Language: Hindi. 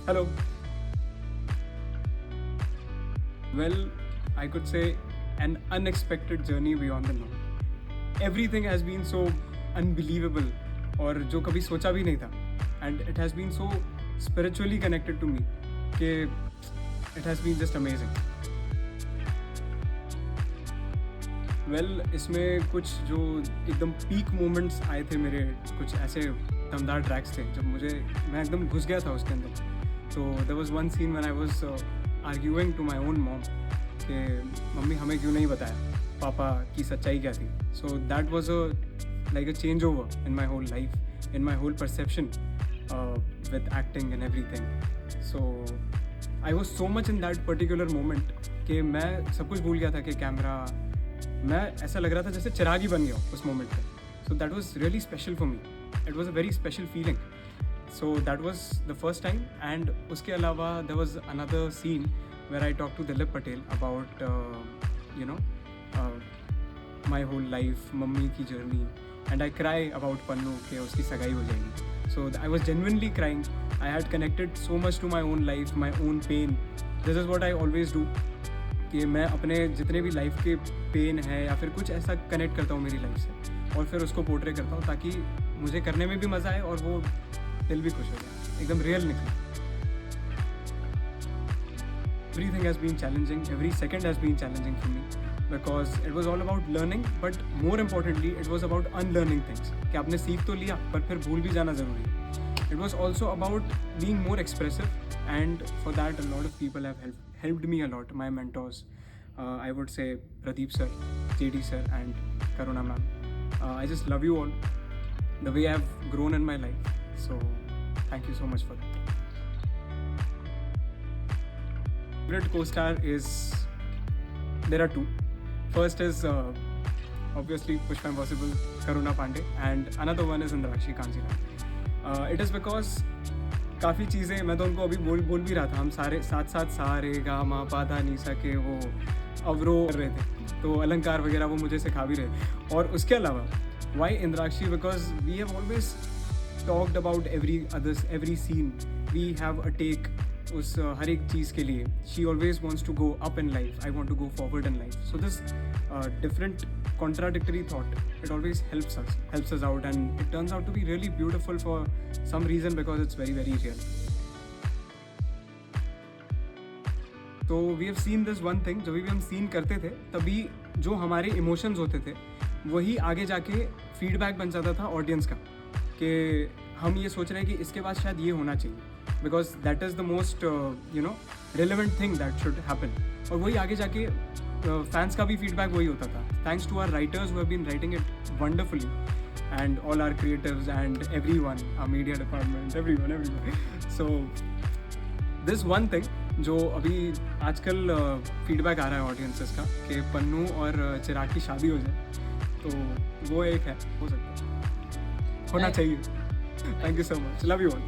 Hello. Well, I could say an unexpected journey beyond the norm. Everything has been so unbelievable और जो कभी सोचा भी नहीं था. And it has been so spiritually connected to me कि it has been just amazing. Well, इसमें कुछ जो एकदम पीक मोमेंट्स आए थे मेरे, कुछ ऐसे दमदार ट्रैक्स थे जब मैं एकदम घुस गया था उसके अंदर. तो there was one scene when I was arguing to my own mom कि मम्मी हमें क्यों नहीं बताया पापा की सच्चाई क्या थी. So that was like a change over in my whole life, in my whole perception with acting and everything. So I was so much in that particular moment कि मैं सब कुछ भूल गया था कि कैमरा, मैं ऐसा लग रहा था जैसे चिराग ही बन गया उस मोमेंट पे. So that was really special for me. It was a very special feeling. So that was the first time. And उसके अलावा there was another scene where I talk to Dilip Patel about you know my whole life, mummy की journey. And I cry about Pannu कि उसकी सगाई हो जाएगी. So I was genuinely crying. I had connected so much to my own life, my own pen. This is what I always do कि मैं अपने जितने भी लाइफ के पेन है या फिर कुछ ऐसा कनेक्ट करता हूँ मेरी लाइफ से और फिर उसको पोर्ट्रे करता हूँ ताकि मुझे करने में भी मज़ा आए और वो दिल भी खुश हो जाए, एकदम रियल निकले. Everything has been challenging, every second has been challenging for me because it was all about learning, but more importantly it was about unlearning things. कि आपने सीख तो लिया पर फिर भूल भी जाना ज़रूरी है. It was also about being more expressive, and for that a lot of people have helped me a lot. My mentors, I would say Pradeep sir, JD sir and Karuna ma'am. I just love you all, the way I've grown in my life. So thank you so much for that. Favorite co-star is, there are two. First is obviously Pushpa Impossible, Karuna Pandey, and another one is Indrakshi Kanjiram. It is because काफ़ी चीज़ें मैं तो उनको अभी बोल भी रहा था, हम सारे साथ सा रे गा मा पा धा नी सा के वो अवरो कर रहे थे, तो अलंकार वगैरह वो मुझे सिखा भी रहे थे. और उसके अलावा why Indrakshi, because we have always talked about every scene, we have a take उस हर एक चीज़ के लिए. She always wants to go up in life, I want to go forward in life. So this different contradictory thought, it always helps us out, and it turns out to be really beautiful for some reason because it's very very real. So we have seen this one thing, जब भी हम सीन करते थे तभी जो हमारे इमोशंस होते थे वही आगे जाके फीडबैक बन जाता था ऑडियंस का, कि हम ये सोच रहे हैं कि इसके बाद शायद ये होना चाहिए, because that is the most relevant thing that should happen. और वही आगे जाके फैंस का भी फीडबैक वही होता था. Thanks to our writers who have been writing it wonderfully, and all our creators and everyone, our media department, everyone. So this one thing जो अभी आजकल फीडबैक आ रहा है ऑडियंसेस का कि पन्नू और चिराग की शादी हो जाए, तो वो एक है, हो सकता है, होना चाहिए. Thank you so much, love you all.